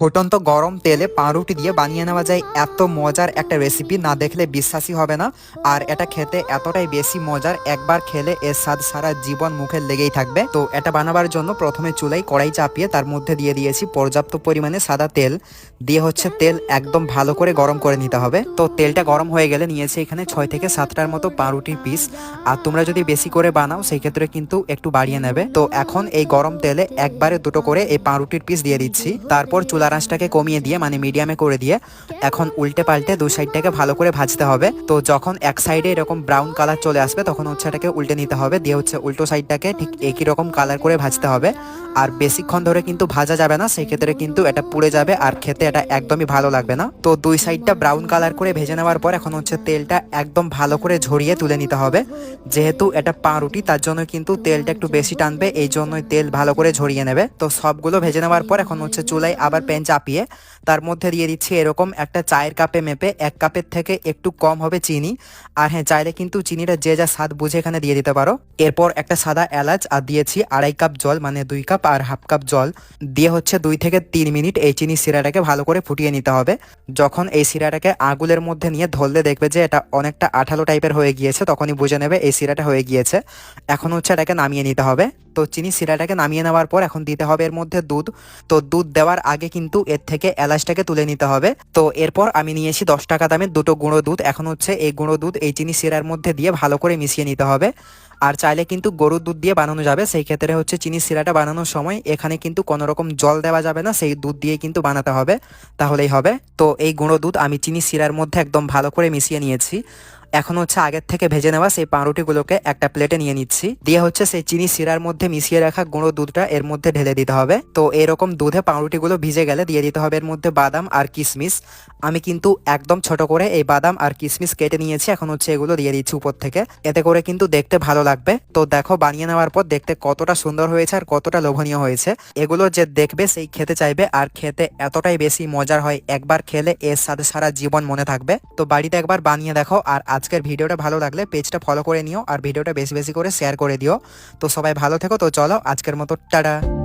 ফুটন্ত গরম তেলে পাউরুটি দিয়ে বানিয়ে নেওয়া যায় এত মজার একটা রেসিপি, না দেখলে বিশ্বাসই হবে না। আর এটা খেতে এতটাই বেশি মজার, একবার খেলে এর স্বাদ সারা জীবন মুখে লেগেই থাকবে। তো এটা বানাবার জন্য প্রথমে চুলায় কড়াই চাপিয়ে তার মধ্যে দিয়ে দিয়েছি পর্যাপ্ত পরিমাণে সাদা তেল। দিয়ে তেল একদম ভালো করে গরম করে নিতে হবে। তো তেলটা গরম হয়ে গেলে নিয়েছি এখানে 6 থেকে 7টার মতো পাউরুটির পিস। আর তোমরা যদি বেশি করে বানাও সেই ক্ষেত্রে কিন্তু একটু বাড়িয়ে নেবে। তো এখন এই গরম তেলে একবারে দুটো করে এই পাউরুটির পিস দিয়ে দিচ্ছি। তারপর চুলার আঁচটাকে কমিয়ে দিয়ে মানে মিডিয়ামে করে দিয়ে এখন উল্টে পাল্টে দু সাইডটাকে ভালো করে ভাজতে হবে। তো যখন এক সাইডে এরকম ব্রাউন কালার চলে আসবে তখন এটাকে উল্টে নিতে হবে। দিয়ে উল্টো সাইডটাকে ঠিক একই রকম কালার করে ভাজতে হবে। আর বেশিক্ষণ ধরে কিন্তু ভাজা যাবে না, সেই ক্ষেত্রে কিন্তু এটা পুড়ে যাবে আর খেতে এটা একদমই ভালো লাগবে না। তো দুই সাইডটা ব্রাউন কালার করে ভেজে নেওয়ার পর এখন তেলটা একদম ভালো করে ঝরিয়ে তুলে নিতে হবে। যেহেতু এটা পাউরুটি তার জন্য কিন্তু তেলটা একটু বেশি টানবে, এই জন্যই তেল ভালো করে ঝরিয়ে নেবে। তো সবগুলো ভেজে নেওয়ার পর এখন চুলায় আবার প্যান চাপিয়ে তার মধ্যে দিয়ে দিচ্ছি এরকম একটা চায়ের কাপে মেপে 1 কাপের থেকে একটু কম হবে চিনি। আর হ্যাঁ, চাইলে কিন্তু চিনিটা যে যা স্বাদ বুঝে এখানে দিয়ে দিতে পারো। এরপর একটা সাদা এলাচ আর দিয়েছি 2.5 কাপ জল, মানে 2 কাপ আর হাফ কাপ জল দিয়ে 2 থেকে 3 মিনিট এই চিনি সিরাটাকে ভালো করে ফুটিয়ে নিতে হবে। যখন এই সিরাটাকে আগুলের মধ্যে নিয়ে ধরলে দেখবে যে এটা অনেকটা আঠালো টাইপের হয়ে গিয়েছে, তখনই বুঝে নেবে এই সিরাটা হয়ে গিয়েছে। এখন এটাকে নামিয়ে নিতে হবে। তো চিনি সিরাটাকে নামিয়ে নেওয়ার পর এখন দিতে হবে এর মধ্যে দুধ। তো দুধ দেওয়ার আগে কিন্তু এর থেকে এলাচটাকে তুলে নিতে হবে। তো এরপর আমি নিয়েছি 10 টাকা দামের দুটো গুঁড়ো দুধ। এখন এই গুঁড়ো দুধ এই চিনি সিরার মধ্যে দিয়ে ভালো করে মিশিয়ে নিতে হবে। আর চাইলে কিন্তু গরুর দুধ দিয়ে বানানো যাবে, সেই ক্ষেত্রে চিনি সিরাটা বানানোর সময় এখানে কিন্তু কোনো রকম জল দেওয়া যাবে না, সেই দুধ দিয়ে কিন্তু বানাতে হবে, তাহলেই হবে। তো এই গুঁড়ো দুধ আমি চিনি সিরার মধ্যে একদম ভালো করে মিশিয়ে নিয়েছি। এখন আগের থেকে ভেজে নেওয়া সেই পাউরুটিগুলোকে একটা প্লেটে নিয়ে নিচ্ছি। দিয়ে সেই চিনি সিরার মধ্যে মিশিয়ে রাখা গুঁড়ো দুধটা এর মধ্যে ঢেলে দিতে হবে। তো এরকম দুধে পাউরুটিগুলো ভিজে গেলে দিয়ে দিতে হবে এর মধ্যে বাদাম আর কিশমিশ। আমি কিন্তু একদম ছোট করে এই বাদাম আর কিশমিশ কেটে নিয়েছি। এখন এগুলো দিয়ে দিচ্ছি উপর থেকে, এতে করে কিন্তু দেখতে ভালো লাগবে। তো দেখো বানিয়ে নেওয়ার পর দেখতে কতটা সুন্দর হয়েছে আর কতটা লোভনীয় হয়েছে। এগুলো যে দেখবে সেই খেতে চাইবে, আর খেতে এতটাই বেশি মজার হয়, একবার খেলে এর সাথে সারা জীবন মনে থাকবে। তো বাড়িতে একবার বানিয়ে দেখো। আর আজকের ভিডিওটা ভালো লাগলে পেজটা ফলো করে নিও আর ভিডিওটা বেশি বেশি করে শেয়ার করে দিও। তো সবাই ভালো থেকো। তো চলো আজকের মতো টাটা।